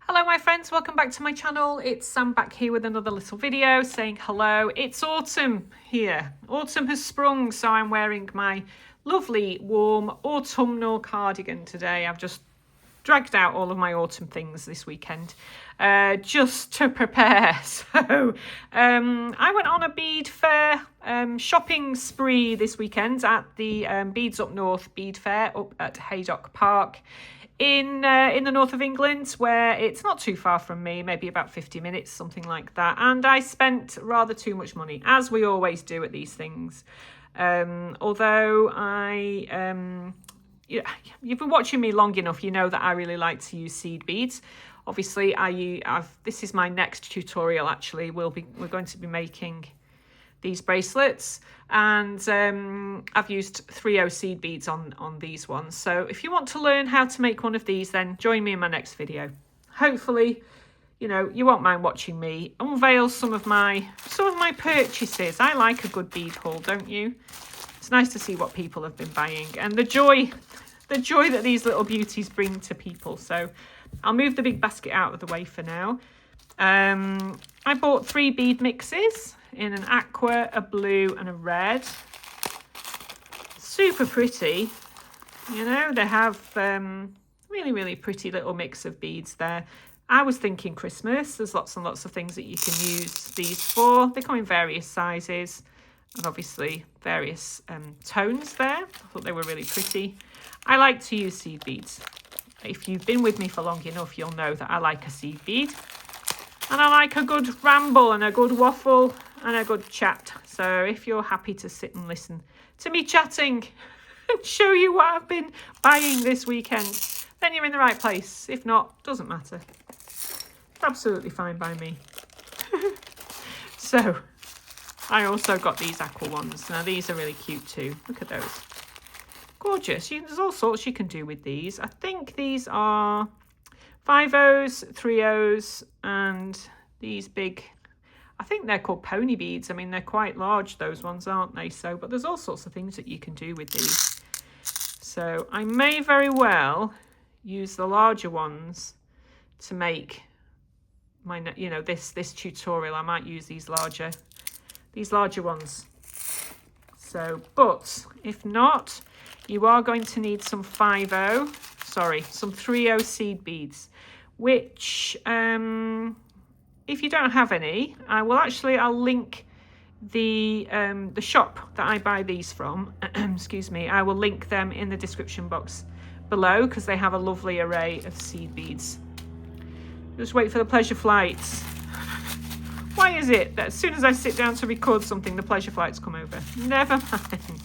Hello my friends, welcome back to my channel. It's Sam back here with another little video saying hello. It's autumn here. Autumn has sprung, so I'm wearing my lovely warm autumnal cardigan today. I've just dragged out all of my autumn things this weekend just to prepare. So I went on a bead fair shopping spree this weekend at the Beads Up North Bead Fair up at Haydock Park in the north of England, where it's not too far from me, maybe about 50 minutes, something like that. And I spent rather too much money, as we always do at these things. Although you've been watching me long enough, you know that I really like to use seed beads. Obviously, this is my next tutorial. Actually, we're going to be making these bracelets, and I've used 3/0 seed beads on these ones. So if you want to learn how to make one of these, then join me in my next video. Hopefully, you know, you won't mind watching me unveil some of my purchases. I like a good bead haul, don't you? It's nice to see what people have been buying and the joy that these little beauties bring to people. So I'll move the big basket out of the way for now. I bought 3 bead mixes in an aqua, a blue and a red. Super pretty, you know. They have really pretty little mix of beads there. I was thinking Christmas. There's lots and lots of things that you can use these for. They come in various sizes and obviously various tones there. I thought they were really pretty. I like to use seed beads. If you've been with me for long enough, you'll know that I like a seed bead. And I like a good ramble and a good waffle and a good chat. So if you're happy to sit and listen to me chatting and show you what I've been buying this weekend, then you're in the right place. If not, doesn't matter. It's absolutely fine by me. So I also got these aqua ones. Now these are really cute too. Look at those. Gorgeous. There's all sorts you can do with these. I think these are 5/0s, 3/0s, and these big, I think they're called pony beads. I mean, they're quite large, those ones, aren't they? So, but there's all sorts of things that you can do with these. So I may very well use the larger ones to make my, you know, this tutorial. I might use these larger ones. So, but if not, you are going to need some 3/0 seed beads, which if you don't have any, I'll link the shop that I buy these from. Excuse me. I will link them in the description box below because they have a lovely array of seed beads. Just wait for the pleasure flights. Why is it that as soon as I sit down to record something, the pleasure flights come over? Never mind.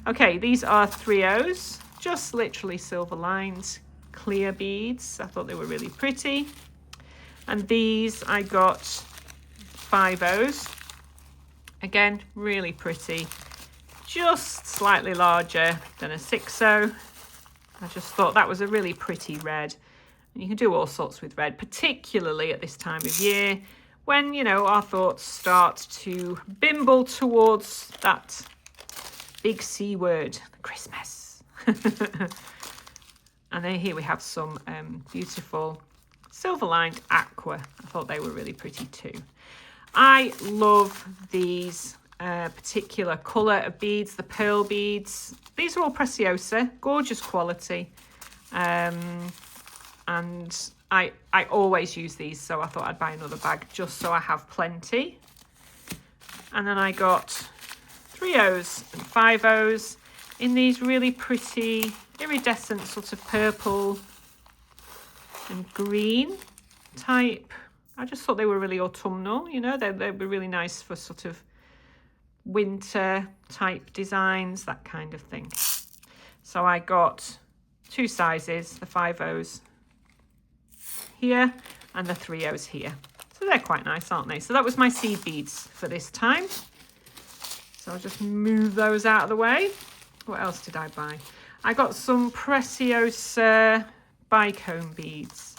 Okay, these are 3/0s, just literally silver lined clear beads. I thought they were really pretty. And these I got 5/0s. Again, really pretty. Just slightly larger than a 6/0. I just thought that was a really pretty red. And you can do all sorts with red, particularly at this time of year when, you know, our thoughts start to bimble towards that big C word, Christmas. And then here we have some beautiful silver-lined aqua. I thought they were really pretty too. I love these particular colour of beads, the pearl beads. These are all Preciosa, gorgeous quality. And I always use these, so I thought I'd buy another bag just so I have plenty. And then I got 3/0s and 5/0s in these really pretty iridescent sort of purple and green type. I just thought they were really autumnal, you know. They were really nice for sort of winter type designs, that kind of thing. So I got 2 sizes, the 5/0s here and the 3/0s here. So they're quite nice, aren't they? So that was my seed beads for this time. So I'll just move those out of the way. What else did I buy? I got some Preciosa bicone beads.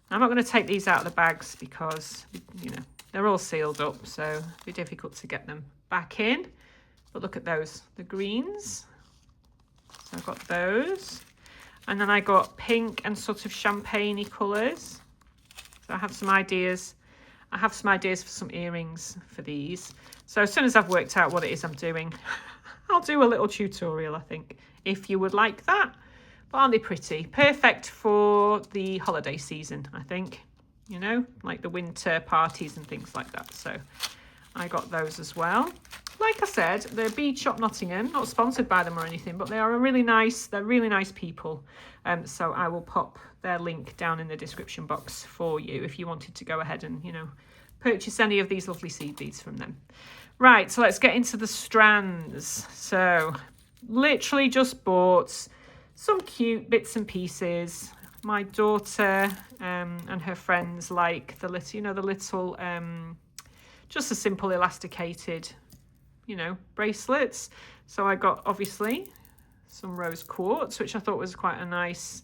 I'm not going to take these out of the bags because, you know, they're all sealed up, so it'd be difficult to get them back in. But look at those, the greens. So I got those. And then I got pink and sort of champagne-y colours. So I have some ideas. I have some ideas for some earrings for these. So as soon as I've worked out what it is I'm doing, I'll do a little tutorial, I think, if you would like that. But aren't they pretty? Perfect for the holiday season, I think. You know, like the winter parties and things like that. So I got those as well. Like I said, the Bead Shop Nottingham, not sponsored by them or anything, but they are they're really nice people. So I will pop their link down in the description box for you if you wanted to go ahead and, you know, purchase any of these lovely seed beads from them. Right, so let's get into the strands. So literally just bought some cute bits and pieces. My daughter and her friends like the little, you know, the little, just a simple elasticated, you know, bracelets. So I got obviously some rose quartz, which I thought was quite a nice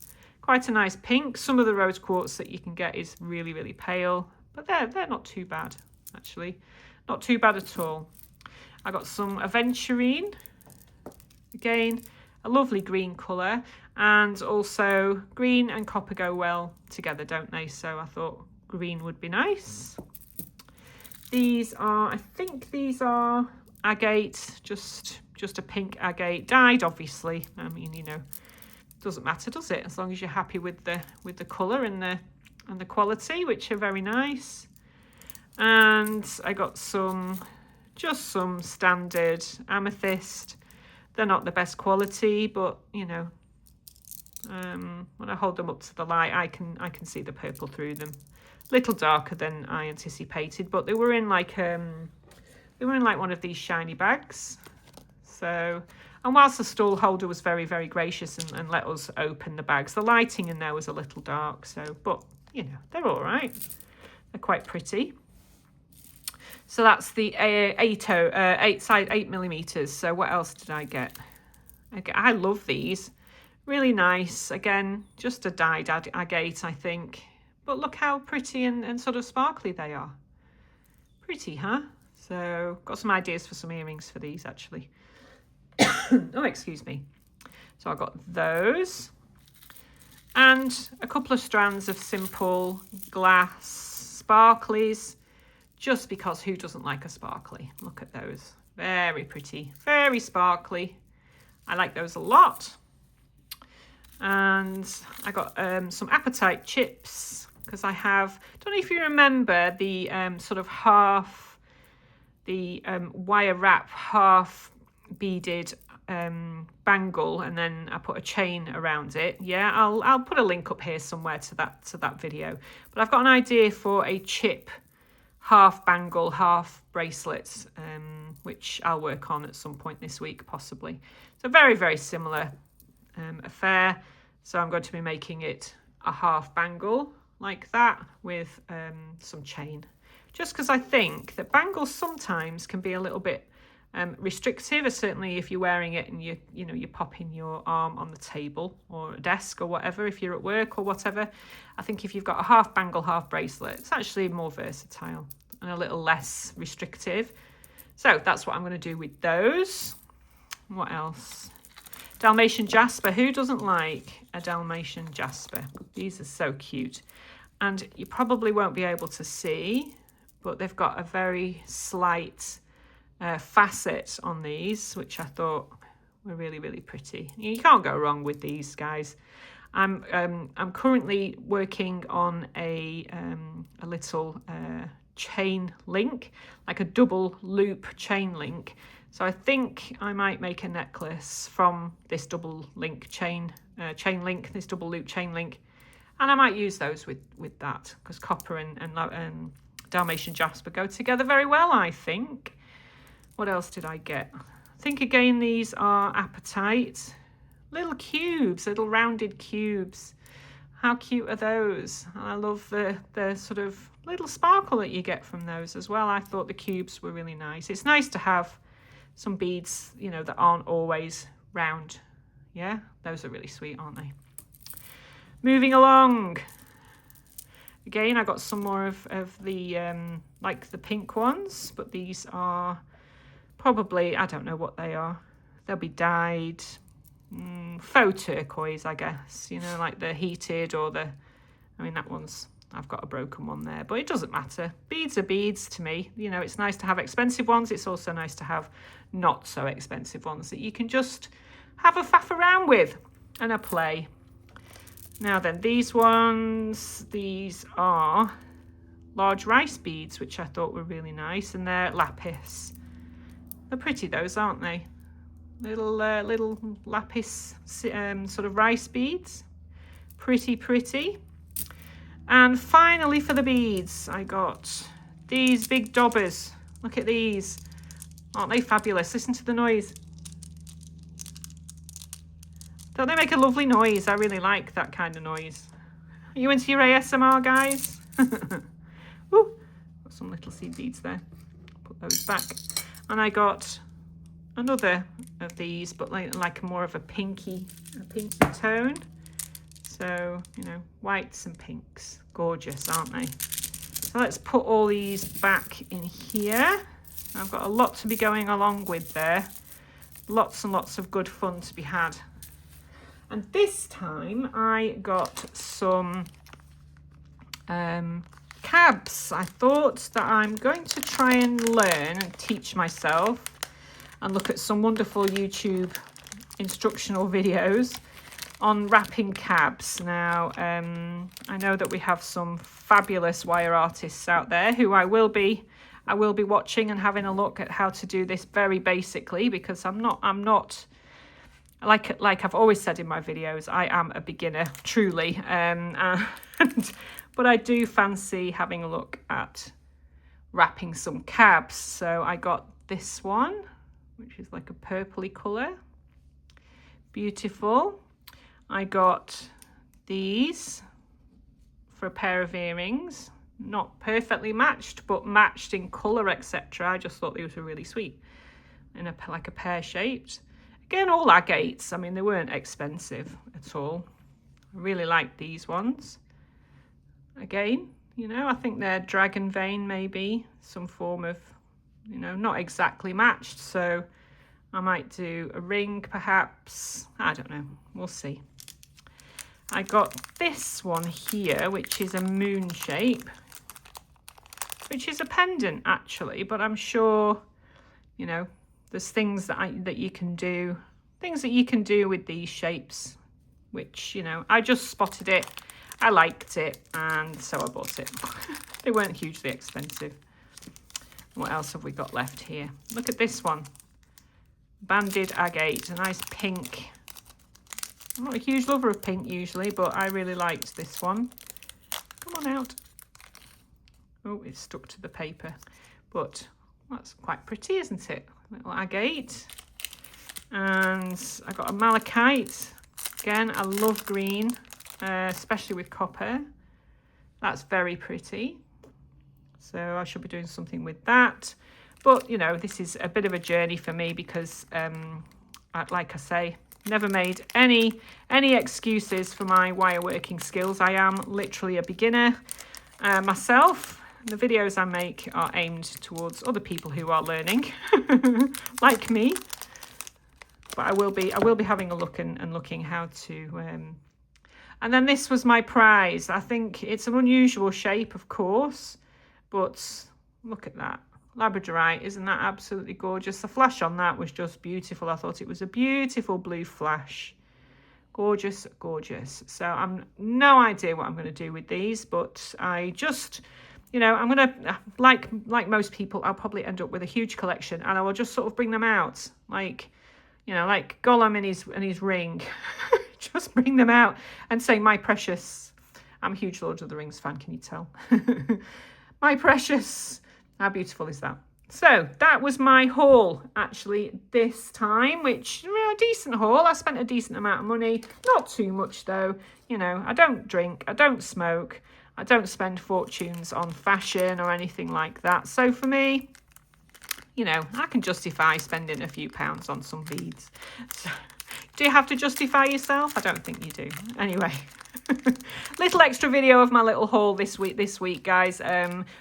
pink. Some of the rose quartz that you can get is really, really pale, but they're not too bad, actually. Not too bad at all. I got some aventurine, again, a lovely green colour, and also green and copper go well together, don't they? So I thought green would be nice. These are, I think these are agate, just a pink agate, dyed obviously. I mean, you know, doesn't matter, does it? As long as you're happy with the colour and the quality, which are very nice. And I got just some standard amethyst. They're not the best quality, but you know, when I hold them up to the light, I can see the purple through them. Little darker than I anticipated, but they were in like one of these shiny bags. So, and whilst the stall holder was very, very gracious and let us open the bags, the lighting in there was a little dark. So, but you know, they're all right. They're quite pretty. So that's the 8 millimeters. So what else did I get? I love these. Really nice. Again, just a dyed agate, I think. But look how pretty and sort of sparkly they are. Pretty, huh? So got some ideas for some earrings for these, actually. Oh, excuse me. So I got those. And a couple of strands of simple glass sparklies. Just because who doesn't like a sparkly? Look at those. Very pretty. Very sparkly. I like those a lot. And I got some apatite chips because I don't know if you remember the sort of half, the wire wrap half beaded bangle, and then I put a chain around it. Yeah, I'll put a link up here somewhere to that video. But I've got an idea for a chip half bangle, half bracelets, which I'll work on at some point this week, possibly. So very, very similar affair. So I'm going to be making it a half bangle like that with some chain. Just because I think that bangles sometimes can be a little bit restrictive, certainly if you're wearing it and you're popping your arm on the table or a desk or whatever, if you're at work or whatever. I think if you've got a half bangle, half bracelet, it's actually more versatile and a little less restrictive. So that's what I'm going to do with those. What else? Dalmatian jasper. Who doesn't like a Dalmatian jasper? These are so cute. And you probably won't be able to see, but they've got a very slight facet on these, which I thought were really, really pretty. You can't go wrong with these guys. I'm currently working on a little chain link, like a double loop chain link. So I think I might make a necklace from this double link chain link, this double loop chain link, and I might use those with that because copper and Dalmatian jasper go together very well, I think. What else did I get? I think again these are apatite. Little cubes, little rounded cubes. How cute are those? I love the sort of little sparkle that you get from those as well. I thought the cubes were really nice. It's nice to have some beads, you know, that aren't always round. Yeah, those are really sweet, aren't they? Moving along. Again, I got some more of the, like the pink ones, but these are probably, I don't know what they are. They'll be dyed faux turquoise, I guess, you know, like the heated or I mean, that one's I've got a broken one there, but it doesn't matter. Beads are beads to me. You know, it's nice to have expensive ones. It's also nice to have not so expensive ones that you can just have a faff around with and a play. Now then, these ones, these are large rice beads, which I thought were really nice, and they're lapis. They're pretty, those, aren't they? Little lapis sort of rice beads. Pretty. And finally for the beads, I got these big dobbers. Look at these. Aren't they fabulous? Listen to the noise. Don't they make a lovely noise? I really like that kind of noise. Are you into your ASMR, guys? Ooh, got some little seed beads there. Put those back. And I got another of these, but like more of a pinky tone. So, you know, whites and pinks. Gorgeous, aren't they? So let's put all these back in here. I've got a lot to be going along with there. Lots and lots of good fun to be had. And this time I got some cabs. I thought that I'm going to try and learn and teach myself and look at some wonderful YouTube instructional videos on wrapping cabs. Now, I know that we have some fabulous wire artists out there who I will be watching and having a look at how to do this very basically, because I'm not like I've always said in my videos, I am a beginner, truly. But I do fancy having a look at wrapping some cabs. So I got this one, which is like a purpley colour. Beautiful. I got these for a pair of earrings. Not perfectly matched, but matched in colour, etc. I just thought these were really sweet. In like a pear-shaped. Again, all agates. I mean, they weren't expensive at all. I really like these ones. Again, you know, I think they're dragon vein, maybe. Some form of, you know, not exactly matched. So I might do a ring, perhaps. I don't know. We'll see. I got this one here, which is a moon shape, which is a pendant, actually. But I'm sure, you know, there's things that you can do, with these shapes, which, you know, I just spotted it, I liked it, and so I bought it. They weren't hugely expensive. What else have we got left here? Look at this one. Banded agate, a nice pink. I'm not a huge lover of pink usually, but I really liked this one. Come on out. Oh, it's stuck to the paper. But that's quite pretty, isn't it? Little agate. And I got a malachite. Again, I love green, especially with copper. That's very pretty. So I should be doing something with that. But, you know, this is a bit of a journey for me because, like I say, never made any excuses for my wire working skills. I am literally a beginner myself. The videos I make are aimed towards other people who are learning, like me. But I will be having a look and looking how to. And then this was my prize. I think it's an unusual shape, of course, but look at that. Labradorite, isn't that absolutely gorgeous? The flash on that was just beautiful. I thought it was a beautiful blue flash. Gorgeous, gorgeous. So I'm no idea what I'm going to do with these, but I just, you know, I'm going to, like most people, I'll probably end up with a huge collection and I will just sort of bring them out. Like, you know, like Gollum and his ring. Just bring them out and say, my precious, I'm a huge Lord of the Rings fan, can you tell? My precious, how beautiful is that? So that was my haul actually this time, which, you know, a decent haul. I spent a decent amount of money, not too much though. You know, I don't drink, I don't smoke, I don't spend fortunes on fashion or anything like that. So for me, you know, I can justify spending a few pounds on some beads. So, do you have to justify yourself? I don't think you do. Anyway, little extra video of my little haul this week, guys.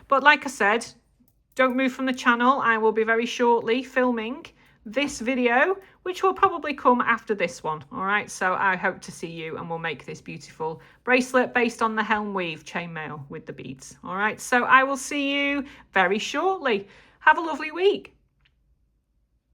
But like I said, don't move from the channel. I will be very shortly filming this video which will probably come after this one. All right, so I hope to see you, and we'll make this beautiful bracelet based on the helm weave chainmail with the beads. All right, so I will see you very shortly. Have a lovely week.